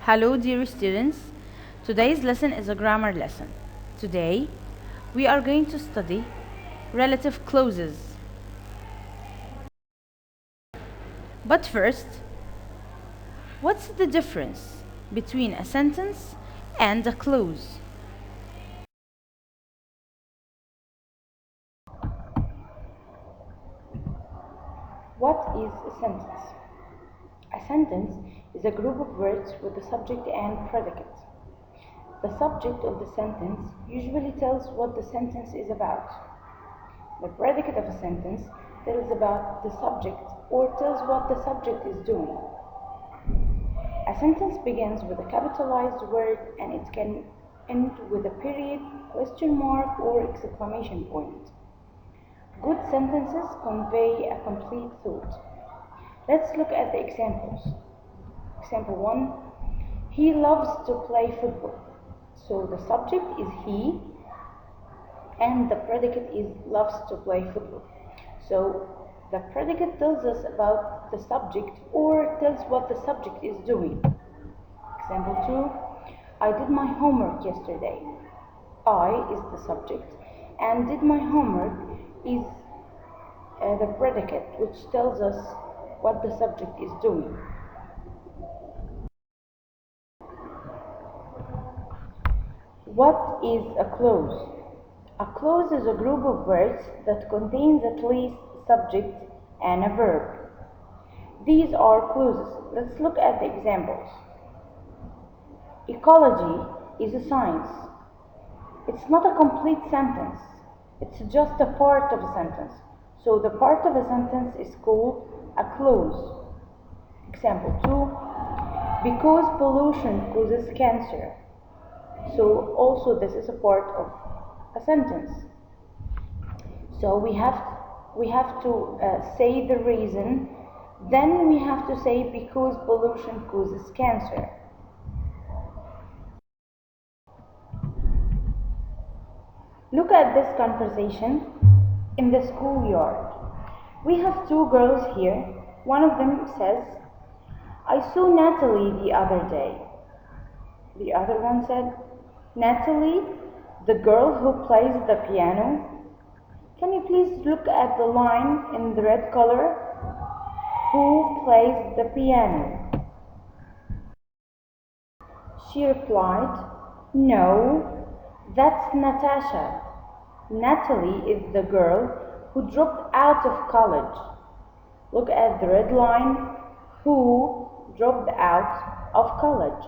Hello, dear students. Today's lesson is a grammar lesson. Today, we are going to study relative clauses. But first, what's the difference between a sentence and a clause? What is a sentence? A sentence is a group of words with a subject and predicate. The subject of the sentence usually tells what the sentence is about. The predicate of a sentence tells about the subject or tells what the subject is doing. A sentence begins with a capitalized word and it can end with a period, question mark, or exclamation point. Good sentences convey a complete thought. Let's look at the examples. Example 1. He loves to play football. So the subject is he and the predicate is loves to play football. So the predicate tells us about the subject or tells what the subject is doing. Example 2. I did my homework yesterday. I is the subject and did my homework is the predicate, which tells us what the subject is doing. What is a clause? A clause is a group of words that contains at least subject and a verb. These are clauses. Let's look at the examples. Ecology is a science. It's not a complete sentence. It's just a part of a sentence. So the part of a sentence is called a clause. Example 2. Because pollution causes cancer. So also this is a part of a sentence. So we have to say the reason, then we have to say because pollution causes cancer. Look at this conversation in the schoolyard. We have two girls here. One of them says, I saw Natalie the other day. The other one said, Natalie, the girl who plays the piano. Can you please look at the line in the red color? Who plays the piano? She replied, No, that's Natasha. Natalie is the girl who dropped out of college. Look at the red line. Who dropped out of college?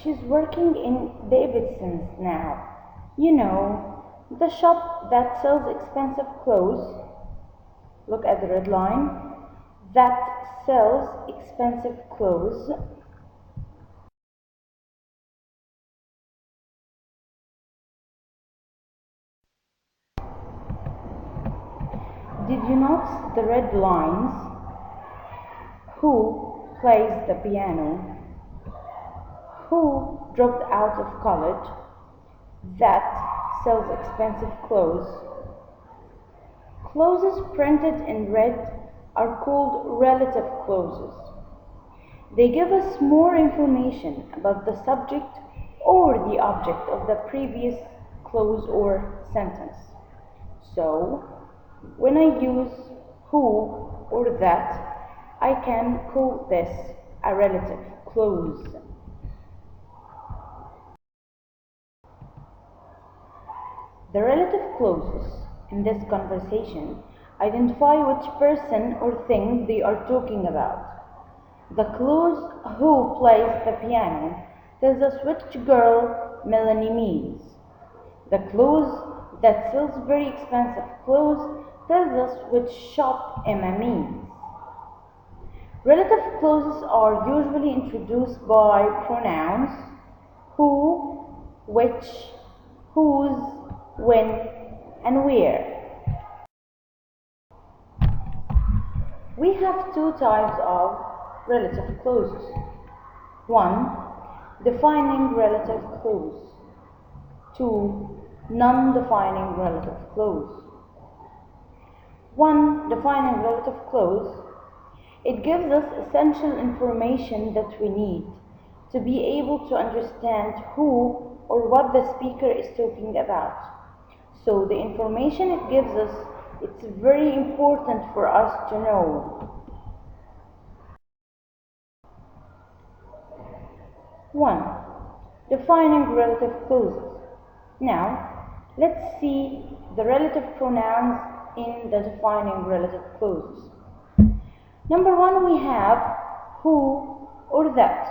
She's working in Davidson's now. You know, the shop that sells expensive clothes. Look at the red line. That sells expensive clothes. Did you notice the red lines? Who plays the piano? Who dropped out of college? That sells expensive clothes. Clauses printed in red are called relative clauses. They give us more information about the subject or the object of the previous clause or sentence. So, when I use who or that, I can call this a relative clause. The relative clauses in this conversation identify which person or thing they are talking about. The clause who plays the piano tells us which girl Melanie means. The clause that sells very expensive clothes tells us which shop Emma means. Relative clauses are usually introduced by pronouns who, which, whose, when, and where. We have two types of relative clauses. 1. Defining relative clause. 2. Non-defining relative clause. One, defining relative clause. It gives us essential information that we need to be able to understand who or what the speaker is talking about. So the information it gives us, it's very important for us to know. 1. Defining relative clauses. Now, let's see the relative pronouns in the defining relative clauses. Number 1, we have who or that.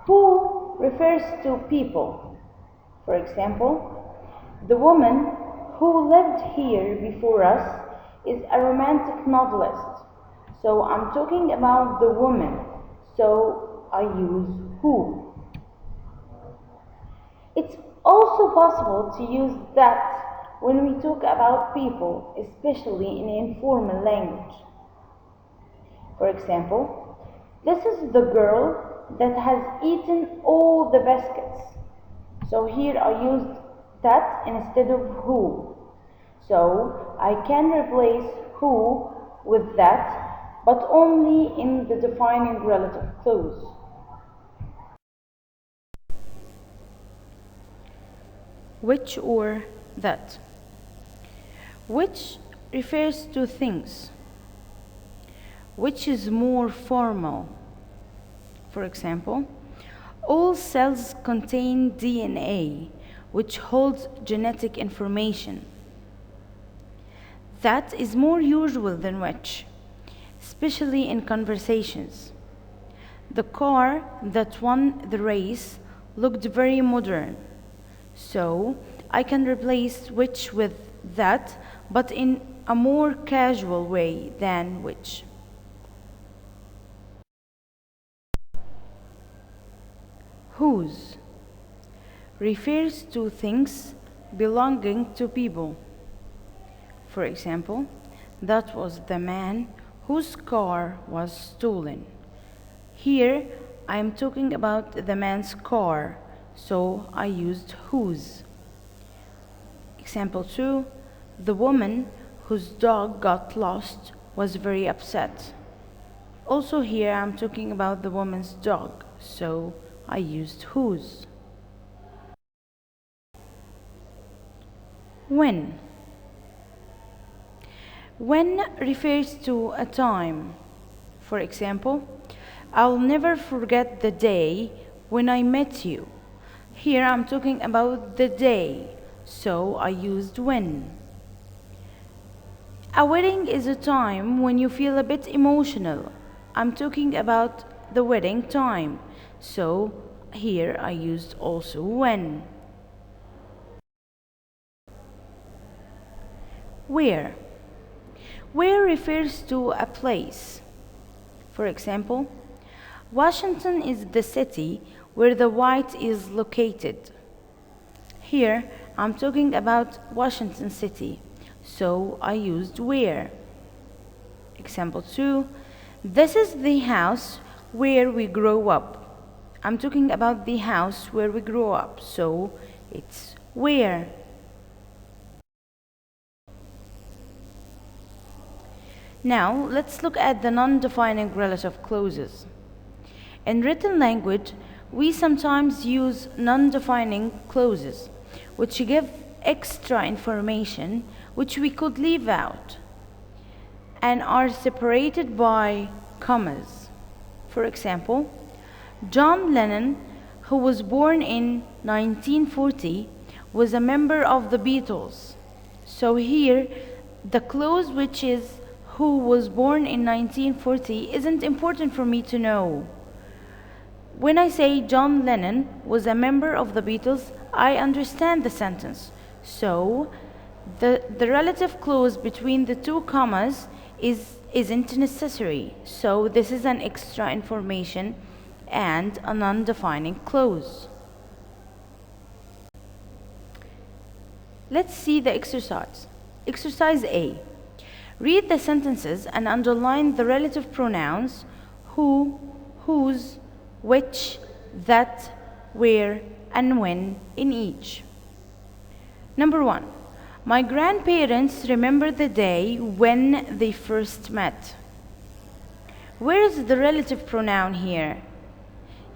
Who refers to people. For example, the woman who lived here before us is a romantic novelist. So I'm talking about the woman, so I use who. It's also possible to use that when we talk about people, especially in informal language. For example, this is the girl that has eaten all the biscuits. So here I used that instead of who. So I can replace who with that, but only in the defining relative clause. Which or that. Which refers to things. Which is more formal. For example, all cells contain DNA, which holds genetic information. That is more usual than which, especially in conversations. The car that won the race looked very modern, so I can replace which with that, but in a more casual way than which. Whose refers to things belonging to people. For example, that was the man whose car was stolen. Here I am talking about the man's car, so I used whose. Example 2, the woman whose dog got lost was very upset. Also here I'm talking about the woman's dog, so I used whose. When. When refers to a time. For example, I'll never forget the day when I met you. Here I'm talking about the day, so I used when. A wedding is a time when you feel a bit emotional. I'm talking about the wedding time, so here I used also when. Where. Where refers to a place. For example, Washington is the city where the White is located. Here I'm talking about Washington City, so I used where. Example 2, this is the house where we grow up. I'm talking about the house where we grow up, so it's where. Now, let's look at the non-defining relative clauses. In written language, we sometimes use non-defining clauses, which give extra information which we could leave out, and are separated by commas. For example, John Lennon, who was born in 1940, was a member of the Beatles. So here, the clause which is who was born in 1940 isn't important for me to know. When I say John Lennon was a member of the Beatles, I understand the sentence. So the relative clause between the two commas isn't necessary. So this is an extra information and a non-defining clause. Let's see the exercise. Exercise A. Read the sentences and underline the relative pronouns who, whose, which, that, where, and when in each. Number 1. My grandparents remember the day when they first met. Where is the relative pronoun here?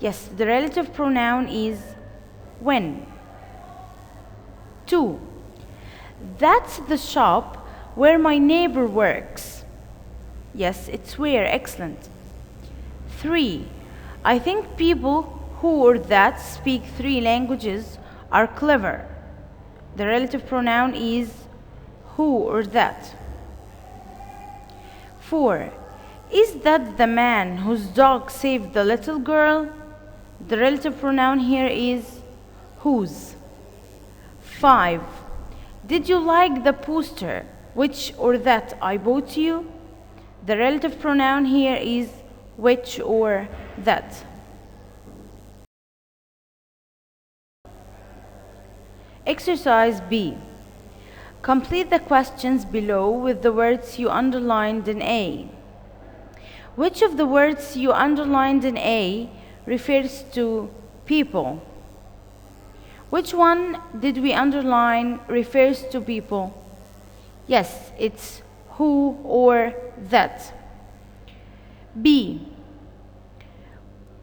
Yes, the relative pronoun is when. 2. That's the shop where my neighbor works. Yes, it's where. Excellent. 3. I think people who or that speak 3 languages are clever. The relative pronoun is who or that. 4. Is that the man whose dog saved the little girl? The relative pronoun here is whose. 5. Did you like the poster which or that I bought you? The relative pronoun here is which or that. Exercise B. Complete the questions below with the words you underlined in A. Which of the words you underlined in A refers to people? Which one did we underline refers to people? Yes, it's who or that. B.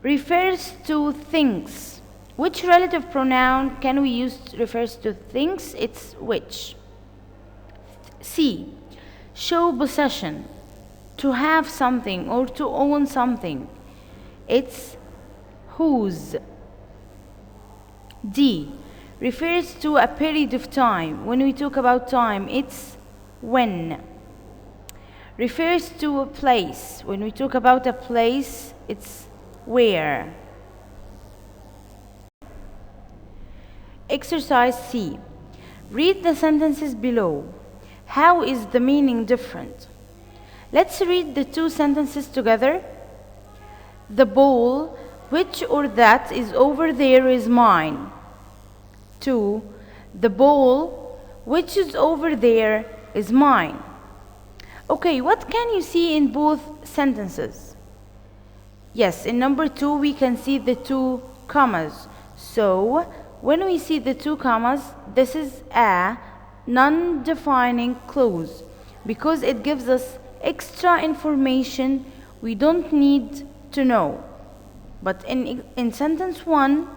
Refers to things. Which relative pronoun can we use refers to things? It's which. C. Show possession. To have something or to own something. It's whose. D. Refers to a period of time. When we talk about time, it's when. Refers to a place. When we talk about a place, it's where. Exercise C. Read the sentences below. How is the meaning different? Let's read the 2 sentences together. The ball, which or that is over there, is mine. 2. The ball, which is over there, is mine. Okay, what can you see in both sentences? Yes, in number 2 we can see the 2 commas. So, when we see the 2 commas, this is a non-defining clause because it gives us extra information we don't need to know. But in sentence 1,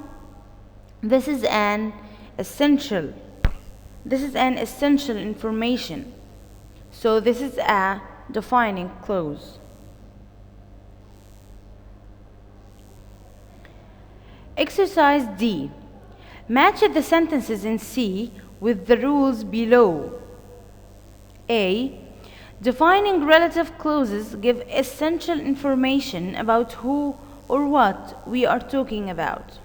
this is an essential. This is an essential information. So this is a defining clause. Exercise D. Match the sentences in C with the rules below. A. Defining relative clauses give essential information about who or what we are talking about.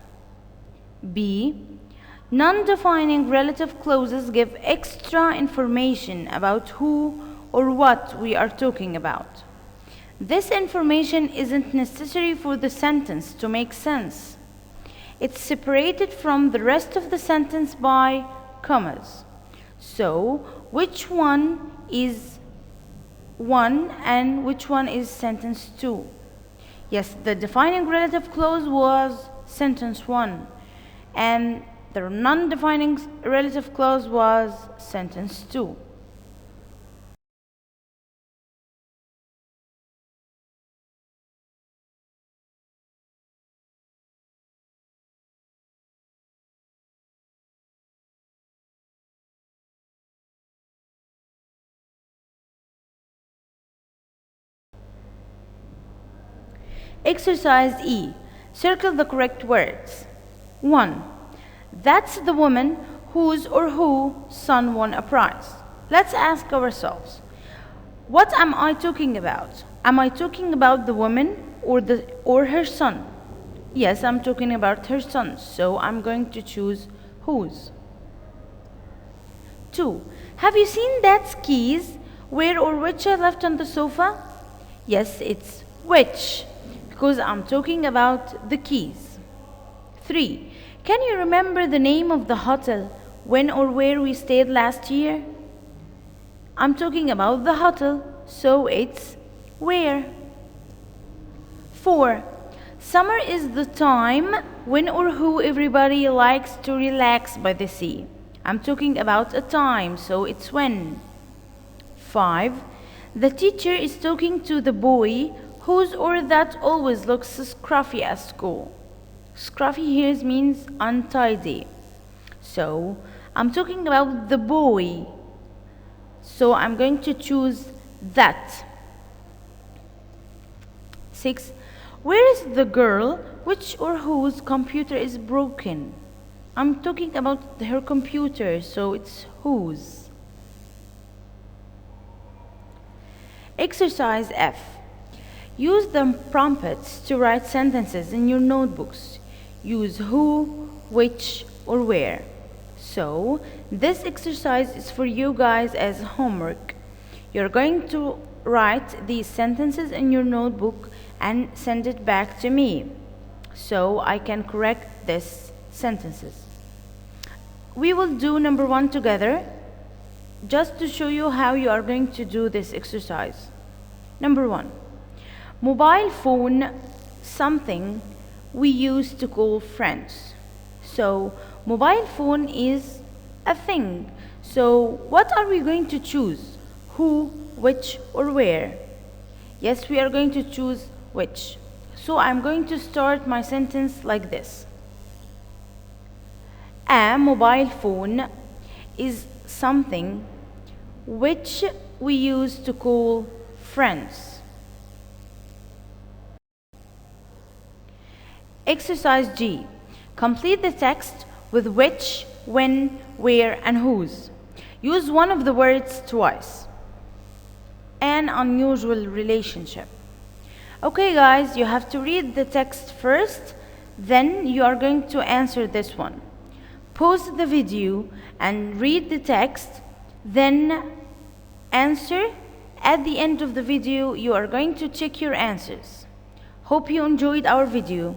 B. Non-defining relative clauses give extra information about who or what we are talking about. This information isn't necessary for the sentence to make sense. It's separated from the rest of the sentence by commas. So, which one is 1 and which one is sentence 2? Yes, the defining relative clause was sentence 1 and the non-defining relative clause was sentence 2. Exercise E. Circle the correct words. 1. That's the woman whose or who son won a prize. Let's ask ourselves, what am I talking about? Am I talking about the woman or her son? Yes, I'm talking about her son, so I'm going to choose whose. 2. Have you seen Dad's keys? Where or which I left on the sofa? Yes, it's which, because I'm talking about the keys. 3. Can you remember the name of the hotel when or where we stayed last year? I'm talking about the hotel, so it's where. 4. Summer is the time when or who everybody likes to relax by the sea. I'm talking about a time, so it's when. 5. The teacher is talking to the boy whose or that always looks scruffy at school. Scruffy here means untidy. So I'm talking about the boy. So I'm going to choose that. 6. Where is the girl which or whose computer is broken? I'm talking about her computer, so it's whose. Exercise F. Use the prompts to write sentences in your notebooks. Use who, which, or where. So, this exercise is for you guys as homework. You're going to write these sentences in your notebook and send it back to me so I can correct these sentences. We will do number 1 together just to show you how you are going to do this exercise. Number 1. Mobile phone, something we used to call friends. So mobile phone is a thing. So what are we going to choose? Who, which, or where? Yes, we are going to choose which. So I'm going to start my sentence like this. A mobile phone is something which we used to call friends. Exercise G. Complete the text with which, when, where, and whose. Use one of the words twice. An unusual relationship. Okay guys, you have to read the text first, then you are going to answer this one. Pause the video and read the text, then answer. At the end of the video, you are going to check your answers. Hope you enjoyed our video.